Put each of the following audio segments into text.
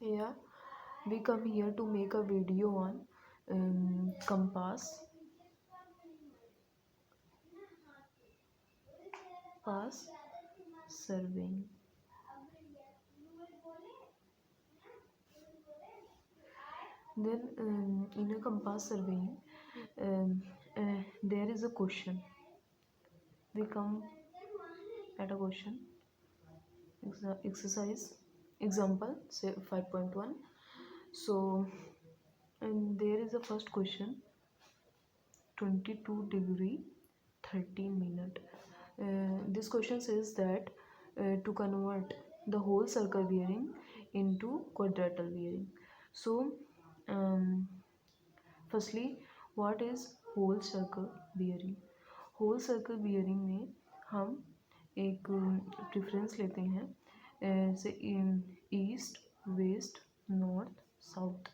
Yeah, we come here to make a video on compass surveying. Then in a compass surveying, there is a question. We come at a question exercise example say 5.1. So and there is a first question, 22 degree 30 minute. This question says that to convert the whole circle bearing into quadrilateral bearing. So firstly, what is whole circle bearing? Whole circle bearing में हम एक preference लेते हैं जैसे east west north south.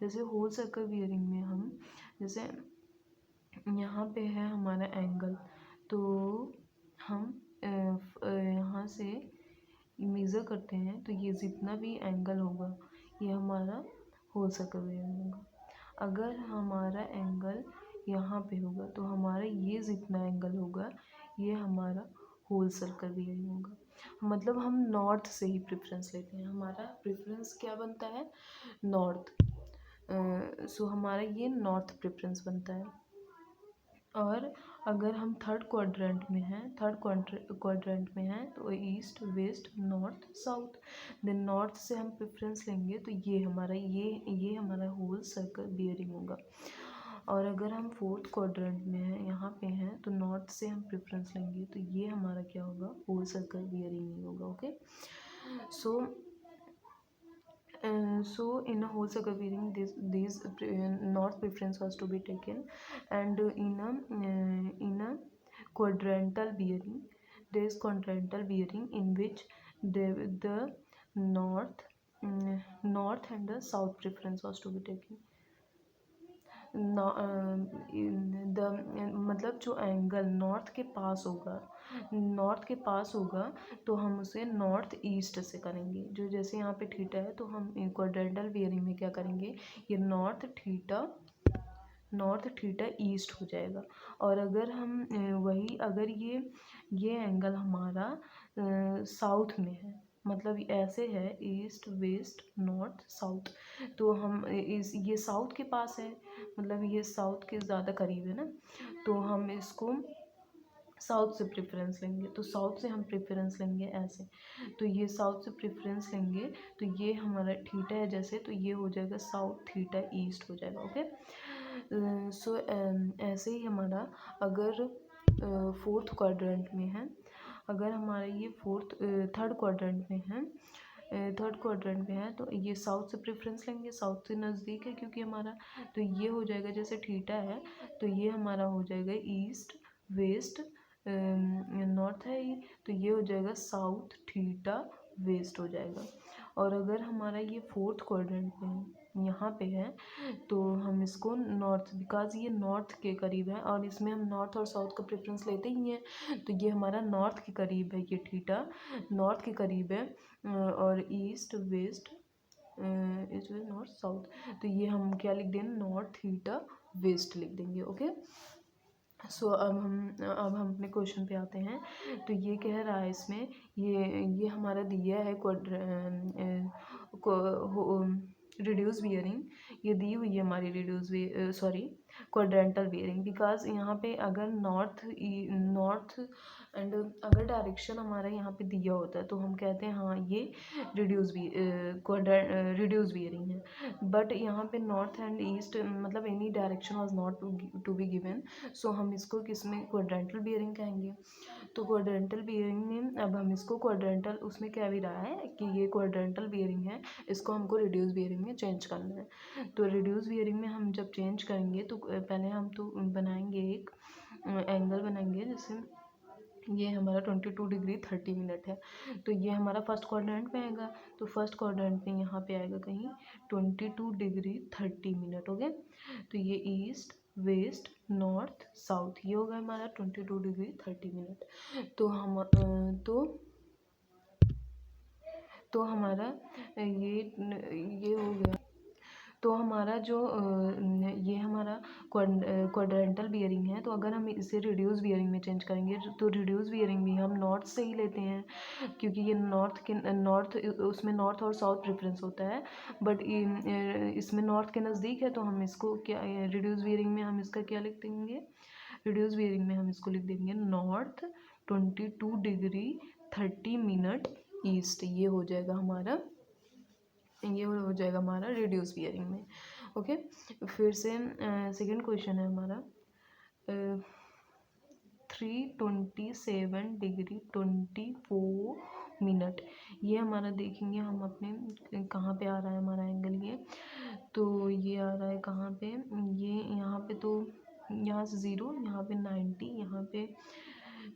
जैसे whole circle bearing में हम जैसे यहाँ पे है हमारा एंगल, तो हम यहाँ से मेज़र करते हैं तो ये जितना भी एंगल होगा ये हमारा होल सर्कल बियरिंग होगा। अगर हमारा एंगल यहाँ पे होगा तो हमारा ये जितना एंगल होगा ये हमारा होल सर्कल बियरिंग होगा। मतलब हम नॉर्थ से ही प्रेफरेंस लेते हैं, हमारा प्रेफरेंस क्या बनता है, नॉर्थ। सो हमारा ये नॉर्थ प्रेफरेंस बनता है। और अगर हम थर्ड क्वाड्रेंट में हैं, तो east west north south. Then north से हम प्रेफरेंस लेंगे तो ये हमारा होल सर्कल बियरिंग होगा। और अगर हम फोर्थ क्वाड्रेंट में हैं, यहाँ पे हैं, तो नॉर्थ से हम प्रेफरेंस लेंगे तो ये हमारा क्या होगा, होल सर्कल बियरिंग ही होगा। Okay, so in a whole circle bearing these north preference was to be taken, and in a quadrantal bearing there is quadrantal bearing in which the north and the south preference was to be taken. मतलब जो angle north के पास होगा तो हम उसे north east से करेंगे। जो जैसे यहाँ पे थीटा है तो हम क्वाड्रेंटल बियरिंग में क्या करेंगे, ये नॉर्थ थीटा ईस्ट हो जाएगा। और अगर हम अगर ये एंगल हमारा साउथ में है, मतलब ऐसे है ईस्ट वेस्ट नॉर्थ साउथ, तो हम ये साउथ के पास है, मतलब ये साउथ के ज़्यादा करीब है ना, तो हम इसको साउथ से प्रेफरेंस लेंगे। तो साउथ से हम प्रेफरेंस लेंगे ऐसे, तो ये साउथ से प्रेफरेंस लेंगे तो ये हमारा थीटा है जैसे, तो ये हो जाएगा साउथ थीटा ईस्ट हो जाएगा। ओके, सो ऐसे ही हमारा अगर फोर्थ क्वाड्रेंट में है, अगर हमारा ये थर्ड क्वाड्रेंट में है तो ये साउथ से प्रेफरेंस लेंगे, साउथ से नज़दीक है क्योंकि हमारा, तो ये हो जाएगा जैसे थीटा है तो ये हमारा हो जाएगा ईस्ट वेस्ट नॉर्थ है ये, तो ये हो जाएगा साउथ थीटा वेस्ट हो जाएगा। और अगर हमारा ये फोर्थ क्वाड्रेंट में यहाँ पे है तो हम इसको नॉर्थ, बिकॉज ये नॉर्थ के करीब है और इसमें हम नॉर्थ और साउथ का प्रेफरेंस लेते ही हैं, तो ये हमारा नॉर्थ के करीब है, ये थीटा नॉर्थ के करीब है। और ईस्ट वेस्ट नॉर्थ साउथ, तो ये हम क्या लिख देंगे, नॉर्थ थीटा वेस्ट लिख देंगे। ओके, सो अब हम अपने क्वेश्चन पे आते हैं। तो ये कह रहा है इसमें, ये हमारा दिया है रिड्यूस बियरिंग, ये दी हुई है हमारी क्वाड्रेंटल बियरिंग। बिकॉज यहाँ पे अगर नॉर्थ एंड अगर डायरेक्शन हमारा यहाँ पे दिया होता है तो हम कहते हैं हाँ ये रिड्यूस बियरिंग है। बट यहाँ पे नॉर्थ एंड ईस्ट मतलब any direction was not to be given, so हम इसको किसमें क्वाड्रेंटल बियरिंग कहेंगे। तो क्वाड्रेंटल बियरिंग में अब हम इसको क्वाड्रेंटल, उसमें क्या भी रहा है कि ये क्वाड्रेंटल बियरिंग है, इसको हमको रिड्यूस बियरिंग में चेंज करना है। तो रिड्यूस बियरिंग में हम जब चेंज करेंगे तो पहले हम तो बनाएंगे एक एंगल बनाएंगे, जैसे ये हमारा 22 डिग्री 30 मिनट है, तो ये हमारा फर्स्ट क्वाड्रेंट में आएगा, तो फर्स्ट क्वाड्रेंट में यहाँ पे आएगा कहीं 22 डिग्री 30 मिनट। हो गया, तो ये ईस्ट वेस्ट नॉर्थ साउथ, ये होगा हमारा 22 डिग्री 30 मिनट। तो तो हमारा ये हो गया। तो हमारा जो ये हमारा क्वाड्रेंटल बियरिंग है, तो अगर हम इसे रिड्यूस बियरिंग में चेंज करेंगे तो रिड्यूस बियरिंग भी हम नॉर्थ से ही लेते हैं, क्योंकि ये नॉर्थ उसमें नॉर्थ और साउथ प्रेफरेंस होता है, बट इसमें नॉर्थ के नज़दीक है, तो हम इसको क्या रिड्यूस बियरिंग में हम इसका क्या लिख देंगे, रिड्यूस बियरिंग में हम इसको लिख देंगे नॉर्थ 22 डिग्री 30 मिनट ईस्ट। ये हो जाएगा हमारा रिड्यूस बियरिंग में। ओके, फिर से सेकंड क्वेश्चन है हमारा 327 डिग्री 24 मिनट। ये हमारा देखेंगे हम अपने कहाँ पे आ रहा है हमारा एंगल, ये तो ये आ रहा है कहाँ पे, ये यहाँ पे, तो यहाँ से 0, यहाँ पे 90, यहाँ पे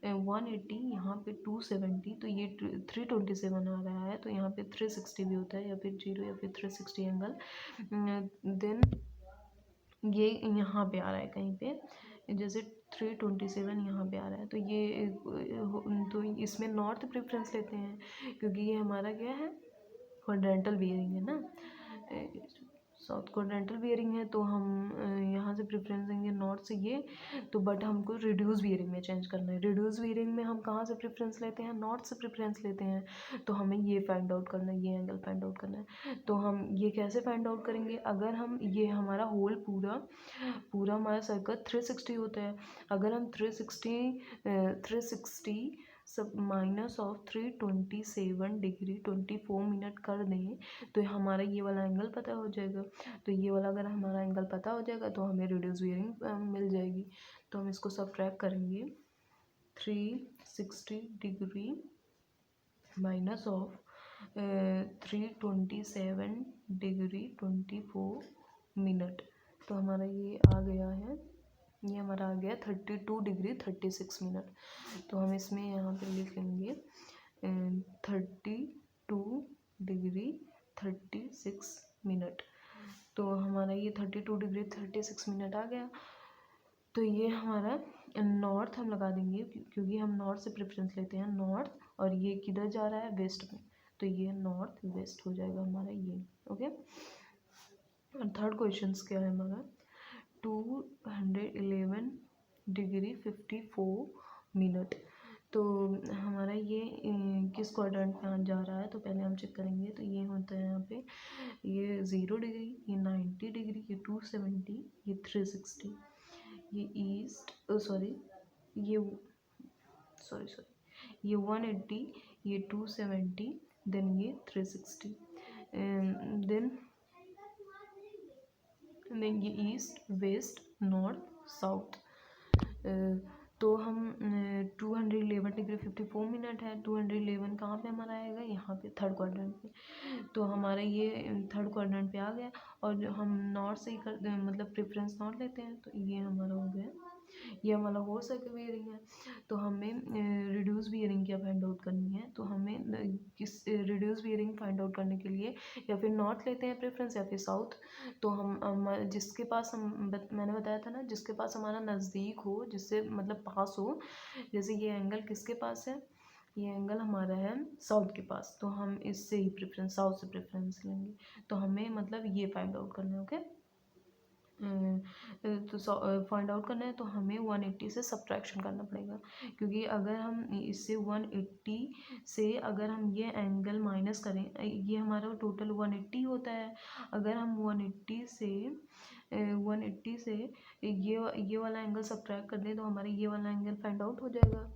180, यहाँ पे 270, तो ये 327 आ रहा है, तो यहाँ पे 360 भी होता है, या फिर 0 या फिर 360 एंगल। देन ये यहाँ पे आ रहा है कहीं पे, जैसे 327 यहाँ पे आ रहा है, तो ये तो इसमें नॉर्थ प्रेफरेंस लेते हैं, क्योंकि ये हमारा क्या है, क्वाड्रेंटल बियरिंग है ना, साउथ क्वाड्रेंटल बियरिंग है, तो हम यहाँ से प्रेफरेंस देंगे नॉर्थ से ये, तो बट हमको रिड्यूस बियरिंग में चेंज करना है। रिड्यूस बियरिंग में हम कहाँ से प्रेफरेंस लेते हैं, नॉर्थ से प्रेफरेंस लेते हैं, तो हमें ये फाइंड आउट करना है, ये एंगल फाइंड आउट करना है। तो हम ये कैसे फाइंड आउट करेंगे, अगर हम ये हमारा होल पूरा हमारा सर्कल 360 होता है, अगर हम 360 सब माइनस ऑफ 327 डिग्री 24 मिनट कर दें, तो हमारा ये वाला एंगल पता हो जाएगा। तो ये वाला अगर हमारा एंगल पता हो जाएगा तो हमें रिड्यूस बियरिंग मिल जाएगी। तो हम इसको सब्ट्रैक्ट करेंगे, 360 degree minus of 327 degree 24 minute, तो हमारा ये आ गया है, ये हमारा आ गया 32 डिग्री 36 मिनट। तो हम इसमें यहाँ पे लिख लेंगे 32 डिग्री 36 मिनट। तो हमारा ये 32 डिग्री 36 मिनट आ गया। तो ये हमारा नॉर्थ हम लगा देंगे, क्योंकि हम नॉर्थ से प्रेफरेंस लेते हैं, नॉर्थ, और ये किधर जा रहा है, वेस्ट में, तो ये नॉर्थ वेस्ट हो जाएगा हमारा ये। ओके, और थर्ड क्वेश्चन क्या है हमारा 211 डिग्री 54 मिनट। तो हमारा ये किस क्वाड्रेंट में जा रहा है, तो पहले हम चेक करेंगे। तो ये होता है यहाँ पे, ये 0 डिग्री, ये 90 डिग्री, ये 270, ये 360, ये ईस्ट सॉरी ये 180, ये 270, देन ये 360, देन ये ईस्ट वेस्ट नॉर्थ साउथ। तो हम 211 डिग्री 54 मिनट है, 211 कहाँ पे हमारा आएगा, यहाँ पे थर्ड क्वाड्रेंट पे। तो हमारा ये थर्ड क्वाड्रेंट पे आ गया, और हम नॉर्थ से ही मतलब प्रेफरेंस नॉर्थ लेते हैं, तो ये हमारा हो गया, ये हमारा होल सर्कल बियरिंग है। तो हमें रिड्यूस बियरिंग क्या फाइंड आउट करनी है, तो हमें किस रिड्यूस बियरिंग फाइंड आउट करने के लिए या फिर नॉर्थ लेते हैं प्रेफरेंस या फिर साउथ। तो हम जिसके पास मैंने बताया था ना, जिसके पास हमारा नज़दीक हो, जिससे मतलब पास हो, जैसे ये एंगल किसके पास है, ये एंगल हमारा है साउथ के पास, तो हम इससे ही प्रेफरेंस साउथ से प्रेफरेंस लेंगे। तो हमें मतलब ये फाइंड आउट करना है। ओके, तो फाइंड आउट करना है, तो हमें 180 से सब्ट्रैक्शन करना पड़ेगा, क्योंकि अगर हम इससे 180 से अगर हम ये एंगल माइनस करें, ये हमारा टोटल 180 होता है, अगर हम 180 से ये वाला एंगल सब्ट्रैक्ट कर दें, तो हमारा ये वाला एंगल फाइंड आउट हो जाएगा,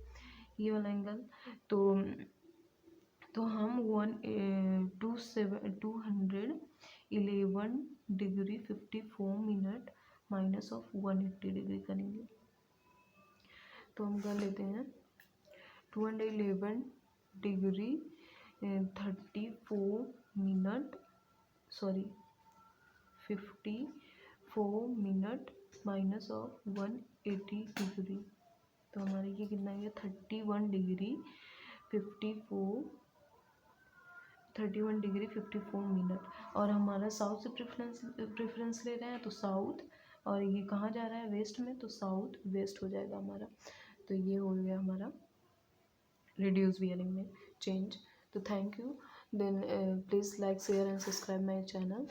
ये वाला एंगल। तो हम 211 degree 54 minute minus of 180 degree करेंगे। तो हम कर लेते हैं 211 degree 34 minute 54 minute minus of 180 degree. तो हमारे ये कितना है, 31 डिग्री 54 मिनट। और हमारा साउथ से प्रेफरेंस ले रहे हैं, तो साउथ, और ये कहाँ जा रहा है, वेस्ट में, तो साउथ वेस्ट हो जाएगा हमारा। तो ये हो गया हमारा रिड्यूस बियरिंग में चेंज। तो thank you. then please like, share and subscribe my channel.